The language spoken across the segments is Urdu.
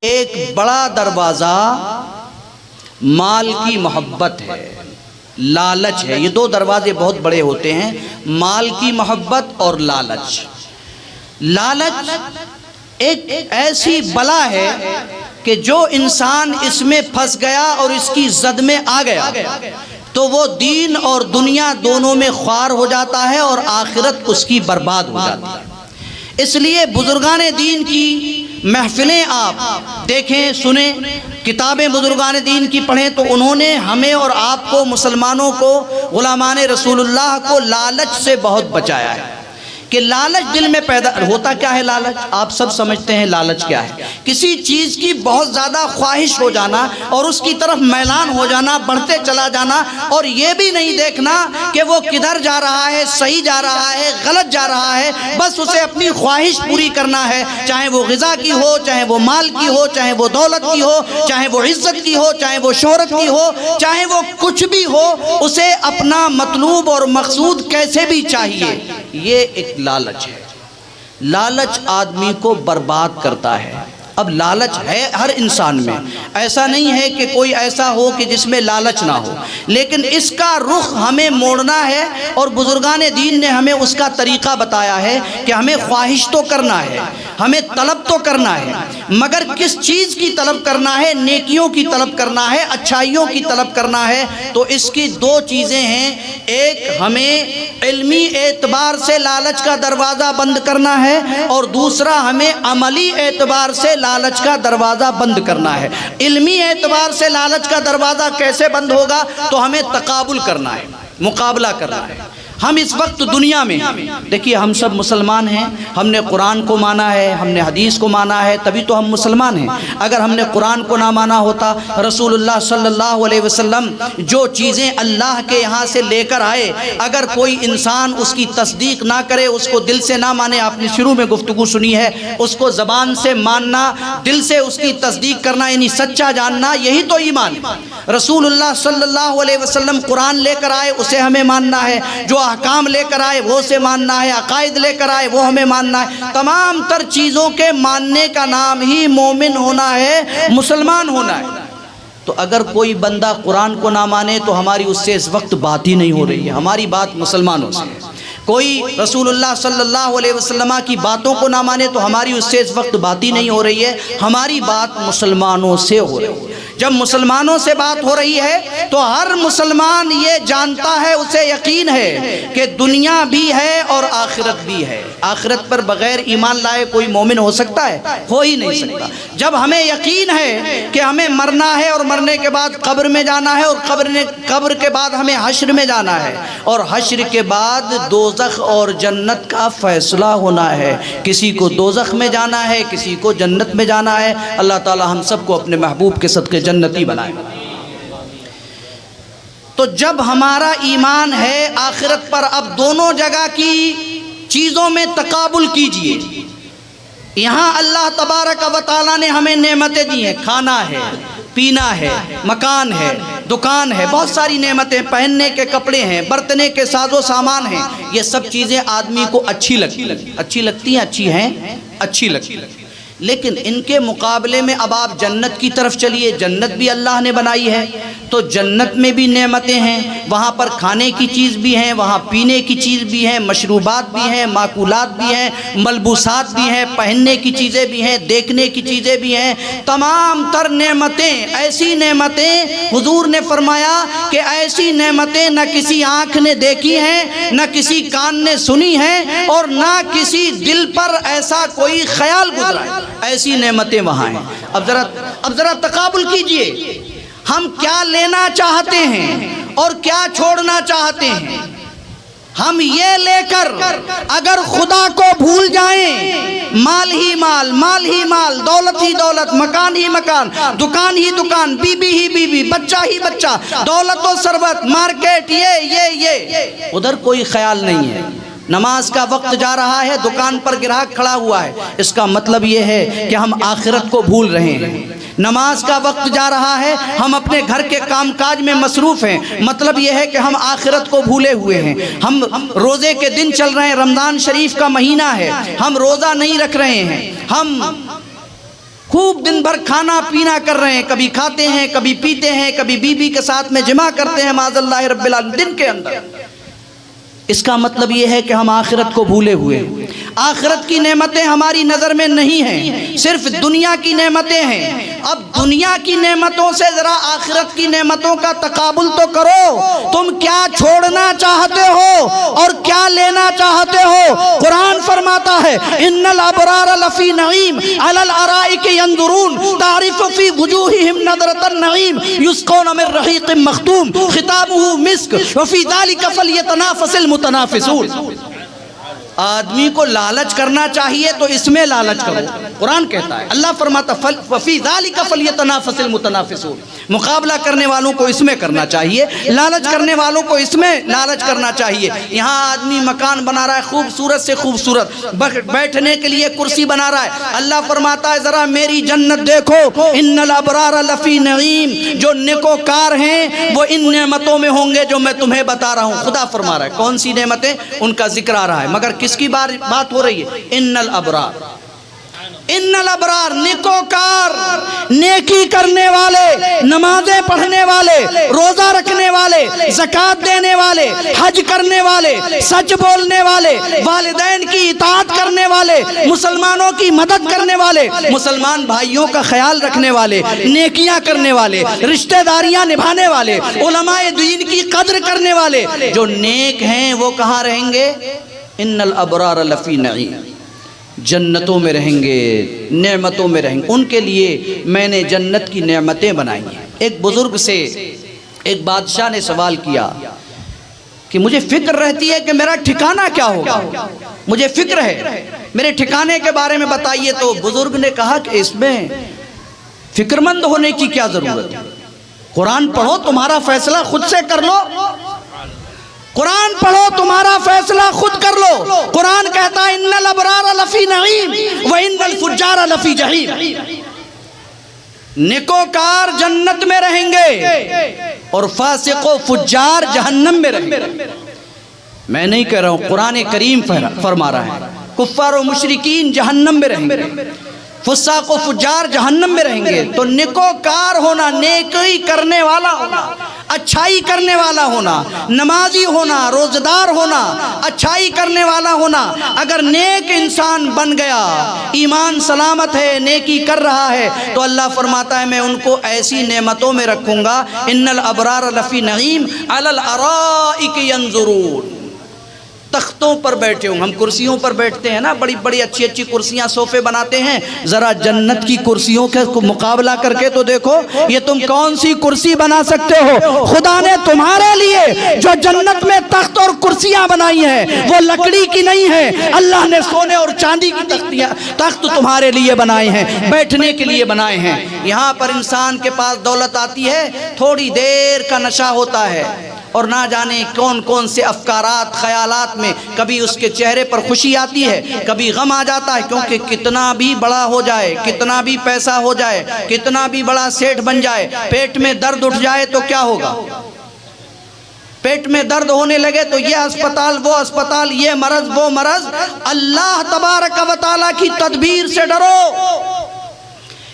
ایک بڑا دروازہ مال کی محبت ہے، لالچ ہے۔ یہ دو دروازے بہت بڑے ہوتے ہیں، مال کی محبت اور لالچ۔ لالچ ایک ایسی بلا ہے کہ جو انسان اس میں پھنس گیا اور اس کی زد میں آ گیا تو وہ دین اور دنیا دونوں میں خوار ہو جاتا ہے اور آخرت اس کی برباد ہو جاتی ہے۔ اس لیے بزرگان دین کی محفلیں آپ دیکھیں، سنیں، کتابیں بزرگان دین کی پڑھیں تو انہوں نے ہمیں اور آپ کو، مسلمانوں کو، غلامان رسول اللہ کو لالچ سے بہت بچایا ہے کہ لالچ دل میں پیدا ہوتا کیا ہے۔ لالچ آپ سب سمجھتے ہیں لالچ کیا ہے، کسی چیز کی بہت زیادہ خواہش ہو جانا اور اس کی طرف میلان ہو جانا، بڑھتے چلا جانا، اور یہ بھی نہیں دیکھنا کہ وہ کدھر جا رہا ہے، صحیح جا رہا ہے، غلط جا رہا ہے، بس اسے اپنی خواہش پوری کرنا ہے، چاہے وہ غذا کی ہو، چاہے وہ مال کی ہو، چاہے وہ دولت کی ہو، چاہے وہ عزت کی ہو، چاہے وہ شہرت کی ہو، چاہے وہ کچھ بھی ہو، اسے اپنا مطلوب اور مقصود کیسے بھی چاہیے۔ یہ ایک لالچ ہے۔ لالچ آدمی کو برباد کرتا ہے۔ اب لالچ ہے ہر انسان میں، ایسا نہیں ہے کہ کوئی ایسا ہو کہ جس میں لالچ نہ ہو، لیکن اس کا رخ ہمیں موڑنا ہے اور بزرگان دین نے ہمیں اس کا طریقہ بتایا ہے کہ ہمیں خواہش تو کرنا ہے، ہمیں طلب تو کرنا ہے، مگر کس چیز کی طلب کرنا ہے؟ نیکیوں کی طلب کرنا ہے، اچھائیوں کی طلب کرنا ہے۔ تو اس کی دو چیزیں ہیں، ایک ہمیں علمی اعتبار سے لالچ کا دروازہ بند کرنا ہے اور دوسرا ہمیں عملی اعتبار سے لالچ کا دروازہ بند کرنا ہے۔ علمی اعتبار سے لالچ کا دروازہ کیسے بند ہوگا؟ تو ہمیں تقابل کرنا ہے، مقابلہ کرنا ہے۔ ہم اس وقت دنیا میں دیکھیے، ہم سب مسلمان ہیں، ہم نے قرآن کو مانا ہے، ہم نے حدیث کو مانا ہے، تبھی تو ہم مسلمان ہیں۔ اگر ہم نے قرآن کو نہ مانا ہوتا، رسول اللہ صلی اللہ علیہ وسلم جو چیزیں اللہ کے یہاں سے لے کر آئے، اگر کوئی انسان اس کی تصدیق نہ کرے، اس کو دل سے نہ مانے، آپ نے شروع میں گفتگو سنی ہے، اس کو زبان سے ماننا، دل سے اس کی تصدیق کرنا، یعنی سچا جاننا، یہی تو ایمان۔ رسول اللہ صلی اللہ علیہ وسلم قرآن لے کر آئے، اسے ہمیں ماننا ہے، جو احکام لے کر آئے وہ سے ماننا ہے، عقائد لے کر آئے وہ ہمیں ماننا ہے۔ تمام تر چیزوں کے ماننے کا نام ہی مومن ہونا ہے، مسلمان ہونا ہے۔ تو اگر کوئی بندہ قرآن کو نہ مانے تو ہماری اس سے اس وقت بات ہی نہیں ہو رہی ہے، ہماری بات مسلمانوں سے ہے۔ کوئی رسول اللہ صلی اللہ علیہ وسلم کی باتوں کو نہ مانے تو ہماری اس سے اس وقت بات ہی نہیں ہو رہی ہے، ہماری بات مسلمانوں سے ہو رہی ہے۔ جب مسلمانوں سے بات ہو رہی ہے تو ہر مسلمان یہ جانتا ہے، اسے یقین ہے کہ دنیا بھی ہے اور آخرت بھی ہے۔ آخرت پر بغیر ایمان لائے کوئی مومن ہو سکتا ہے؟ ہو ہی نہیں سکتا۔ جب ہمیں یقین ہے کہ ہمیں مرنا ہے اور مرنے کے بعد قبر میں جانا ہے اور قبر کے بعد ہمیں حشر میں جانا ہے اور حشر کے بعد دوزخ اور جنت کا فیصلہ ہونا ہے، کسی کو دوزخ میں جانا ہے، کسی کو جنت میں جانا ہے۔ اللہ تعالی ہم سب کو اپنے محبوب کے صدقے جنتی بنائے۔ تو جب ہمارا ایمان ہے آخرت پر، اب دونوں جگہ کی چیزوں میں تقابل کیجئے۔ یہاں اللہ تبارک و تعالیٰ نے ہمیں نعمتیں دی ہیں، کھانا ہے، پینا ہے، مکان ہے، دکان ہے، بہت ساری نعمتیں، پہننے کے کپڑے ہیں، برتنے کے ساز و سامان ہیں۔ یہ سب چیزیں آدمی کو اچھی لگتی ہیں، اچھی لگتی ہیں، لیکن ان کے مقابلے میں اب آپ جنت کی طرف چلیے۔ جنت بھی اللہ نے بنائی ہے، تو جنت میں بھی نعمتیں ہیں، وہاں پر کھانے کی چیز بھی ہیں، وہاں پینے کی چیز بھی ہیں، مشروبات بھی ہیں، ماکولات بھی ہیں، ملبوسات بھی ہیں، پہننے کی چیزیں بھی ہیں، دیکھنے کی چیزیں بھی ہیں، تمام تر نعمتیں، ایسی نعمتیں حضور نے فرمایا کہ ایسی نعمتیں نہ کسی آنکھ نے دیکھی ہیں، نہ کسی کان نے سنی ہیں، اور نہ کسی دل پر ایسا کوئی خیال گزرا ہے۔ ایسی نعمتیں وہاں ہیں۔ اب ذرا تقابل کیجئے، ہم کیا لینا چاہتے ہیں اور کیا چھوڑنا چاہتے ہیں۔ ہم یہ لے کر اگر خدا کو بھول جائیں، مال ہی مال، مال ہی مال، دولت ہی دولت، مکان ہی مکان، دکان ہی دکان، بیوی ہی بیوی، بچہ ہی بچہ، دولت و ثروت، مارکیٹ، یہ ادھر کوئی خیال نہیں ہے۔ نماز کا وقت جا رہا ہے، دکان پر گراہک کھڑا ہوا ہے، اس کا مطلب یہ ہے کہ ہم آخرت کو بھول رہے ہیں۔ نماز کا وقت جا رہا ہے، ہم اپنے گھر کے کام کاج میں مصروف ہیں، مطلب یہ ہے کہ ہم آخرت کو بھولے ہوئے ہیں۔ ہم روزے کے دن چل رہے ہیں، رمضان شریف کا مہینہ ہے، ہم روزہ نہیں رکھ رہے ہیں، ہم خوب دن بھر کھانا پینا کر رہے ہیں، کبھی کھاتے ہیں، کبھی پیتے ہیں، کبھی بیوی کے ساتھ میں جمع کرتے ہیں معاذ اللہ رب العالمین دن کے اندر۔ اس کا مطلب یہ ہے کہ ہم آخرت کو بھولے ہوئے ہیں۔ آخرت کی نعمتیں ہماری نظر میں نہیں ہیں، صرف دنیا کی نعمتیں ہیں۔ اب دنیا کی نعمتوں سے ذرا آخرت کی نعمتوں کا تقابل تو کرو، تم کیا چھوڑنا چاہتے ہو اور کیا لینا چاہتے ہو۔ قرآن فرماتا ہے ان الابرار لفی نعیم علی الارائک ینظرون تعرف فی وجوہہم نظرۃ النعیم یسقون من رحیق مختوم ختامہ مسک وفی ذلک فلیتنافس المتنافسون۔ آدمی کو لالچ کرنا چاہیے تو اس میں لالچ کرو، قرآن کہتا ہے، اللہ فرماتا فَفِي ذَلِكَ فَلْيَتَنَافَسِ الْمُتَنَافِسُونَ۔ مقابلہ کرنے والوں کو اس میں کرنا چاہیے، لالچ کرنے والوں کو اس میں لالچ کرنا چاہیے۔ یہاں آدمی مکان بنا رہا ہے خوبصورت سے خوبصورت، بیٹھنے کے لیے کرسی بنا رہا ہے، اللہ فرماتا ہے ذرا میری جنت دیکھو، ان الابرار لفی نعیم، جو نیکوکار ہیں وہ ان نعمتوں میں ہوں گے جو میں تمہیں بتا رہا ہوں۔ خدا فرما رہا ہے کون سی نعمتیں، ان کا ذکر آ رہا ہے، مگر کس کی بات ہو رہی ہے؟ ان الابرار، ان الابرار نیکوکار، نیکی کرنے والے، نمازیں پڑھنے والے، روزہ رکھنے والے، زکوٰۃ دینے والے، حج کرنے والے، سچ بولنے والے، والدین کی اطاعت کرنے والے، مسلمانوں کی مدد کرنے والے، مسلمان بھائیوں کا خیال رکھنے والے، نیکیاں کرنے والے، رشتہ داریاں نبھانے والے، علماء دین کی قدر کرنے والے، جو نیک ہیں وہ کہاں رہیں گے؟ ان الابرار لفی نعیم، جنتوں میں رہیں گے، نعمتوں میں رہیں گے۔ ان کے لیے میں نے جنت کی نعمتیں بنائی ہیں۔ ایک بزرگ سے ایک بادشاہ نے سوال کیا کہ مجھے فکر رہتی ہے کہ میرا ٹھکانہ کیا ہوگا، مجھے فکر ہے میرے ٹھکانے کے بارے میں بتائیے۔ تو بزرگ نے کہا کہ اس میں فکر مند ہونے کی کیا ضرورت ہے، قرآن پڑھو، تمہارا فیصلہ خود سے کر لو، قرآن پڑھو، تمہارا فیصلہ خود کر لو۔ قرآن کہتا ہے ان الابرار لفی نعیم وان الفجار لفی جحیم، نیکوکار جنت میں رہیں گے اور فاسق و فجار جہنم میں رہیں گے۔ میں نہیں کہہ رہا ہوں، قرآن کریم فرما رہا ہے، کفار و مشرکین جہنم میں رہیں گے، فساق و فجار جہنم میں رہیں گے۔ تو نیکوکار ہونا، نیکی کرنے والا ہونا، اچھائی کرنے والا ہونا، نمازی ہونا، روزدار ہونا، اچھائی کرنے والا ہونا، اگر نیک انسان بن گیا، ایمان سلامت ہے، نیکی کر رہا ہے، تو اللہ فرماتا ہے میں ان کو ایسی نعمتوں میں رکھوں گا، ان الابرار لفی نعیم علی الارائک ینظرون، تختوں پر بیٹھے ہوں۔ ہم کرسیوں پر بیٹھتے ہیں نا، بڑی بڑی اچھی اچھی کرسیاں، صوفے بناتے ہیں، ذرا جنت کی کرسیوں کے مقابلہ کر کے تو دیکھو یہ تم کون سی کرسی بنا سکتے ہو۔ خدا نے تمہارے لیے جو جنت میں تخت اور کرسیاں بنائی ہیں وہ لکڑی کی نہیں ہے، اللہ نے سونے اور چاندی کی تخت تمہارے لیے بنائے ہیں، بیٹھنے کے لیے بنائے ہیں۔ یہاں پر انسان کے پاس دولت آتی ہے، تھوڑی دیر کا نشہ ہوتا ہے، اور نہ جانے کون کون سے افکارات، خیالات میں کبھی اس کے چہرے پر خوشی آتی ہے، کبھی غم آ جاتا ہے، کیونکہ کتنا بھی بڑا ہو جائے، کتنا بھی پیسہ ہو جائے، کتنا بھی بڑا سیٹھ بن جائے، پیٹ میں درد اٹھ جائے تو کیا ہوگا؟ پیٹ میں درد ہونے لگے تو یہ اسپتال، وہ اسپتال، یہ مرض، وہ مرض۔ اللہ تبارک و تعالیٰ کی تدبیر سے ڈرو۔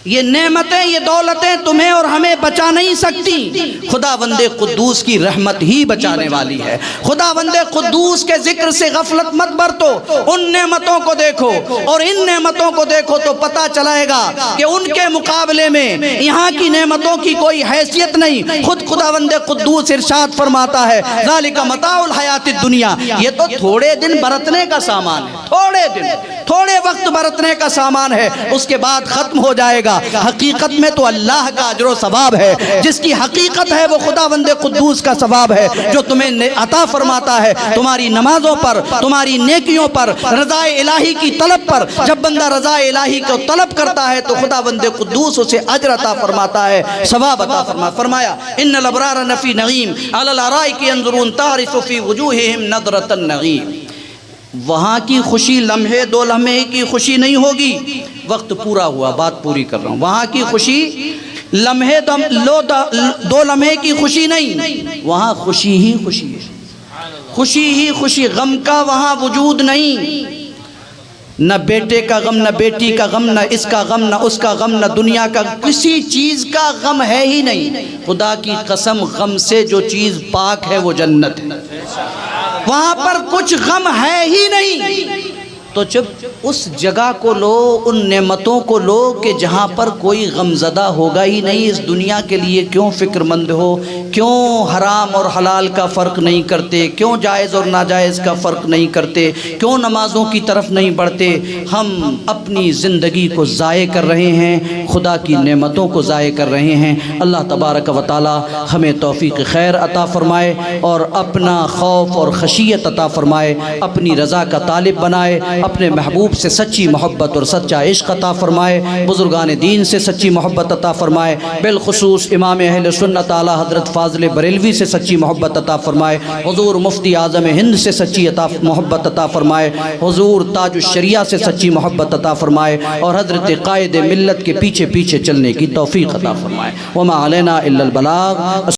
یہ نعمتیں، یہ دولتیں تمہیں اور ہمیں بچا نہیں سکتی، خدا بندے قدوس کی رحمت ہی بچانے والی ہے۔ خدا بندے قدوس کے ذکر سے غفلت مت برتو، ان نعمتوں کو دیکھو اور ان نعمتوں کو دیکھو تو پتہ چلائے گا کہ ان کے مقابلے میں یہاں کی نعمتوں کی کوئی حیثیت نہیں۔ خود خدا بندے قدوس ارشاد فرماتا ہے ذالک متاع الحیات الدنیا، یہ تو تھوڑے دن برتنے کا سامان ہے، تھوڑے دن، تھوڑے وقت برتنے کا سامان ہے، اس کے بعد ختم ہو جائے گا۔ حقیقت میں تو اللہ کا اجر و ثواب ہے، جس کی حقیقت ہے وہ خدا بند قدوس کا ثواب ہے، جو تمہیں عطا فرماتا ہے تمہاری نمازوں پر، تمہاری نیکیوں پر، رضا الہی کی طلب پر۔ جب بندہ رضا الہی کو طلب کرتا ہے تو خدا بند قدوس اسے اجر عطا فرماتا ہے، ثواب عطا فرمایا ان الابرار لفی نعیم علی الارائک ینظرون تعرف فی وجوہہم نظرۃ النعیم۔ وہاں کی خوشی لمحے دو لمحے کی خوشی نہیں ہوگی، وقت پورا ہوا، بات پوری کر رہا ہوں۔ وہاں کی خوشی لمحے دو لمحے کی خوشی نہیں، وہاں خوشی ہی خوشی ہے، خوشی ہی خوشی، غم کا وہاں وجود نہیں۔ نہ بیٹے کا غم، نہ بیٹی کا غم، نہ اس کا غم، نہ اس کا غم، نہ دنیا کا، کسی چیز کا غم ہے ہی نہیں۔ خدا کی قسم، غم سے جو چیز پاک ہے وہ جنت ہے، وہاں پر کچھ غم ہے ہی نہیں۔ تو جب اس جگہ کو لو، ان نعمتوں کو لو کہ جہاں پر کوئی غم زدہ ہوگا ہی نہیں، اس دنیا کے لیے کیوں فکر مند ہو؟ کیوں حرام اور حلال کا فرق نہیں کرتے؟ کیوں جائز اور ناجائز کا فرق نہیں کرتے؟ کیوں نمازوں کی طرف نہیں بڑھتے؟ ہم اپنی زندگی کو ضائع کر رہے ہیں، خدا کی نعمتوں کو ضائع کر رہے ہیں۔ اللہ تبارک و تعالی ہمیں توفیق خیر عطا فرمائے اور اپنا خوف اور خشیت عطا فرمائے، اپنی رضا کا طالب بنائے، اپنے محبوب سے سچی محبت اور سچا عشق عطا فرمائے، بزرگان دین سے سچی محبت عطا فرمائے، بالخصوص امام اہل سنت اعلیٰ حضرت فاضل بریلوی سے سچی محبت عطا فرمائے، حضور مفتی اعظم ہند سے سچی محبت عطا فرمائے، حضور تاج الشریعہ سے سچی محبت عطا فرمائے، اور حضرت قائد ملت کے پیچھے پیچھے چلنے کی توفیق عطا فرمائے۔ وما علینا الا البلاغ۔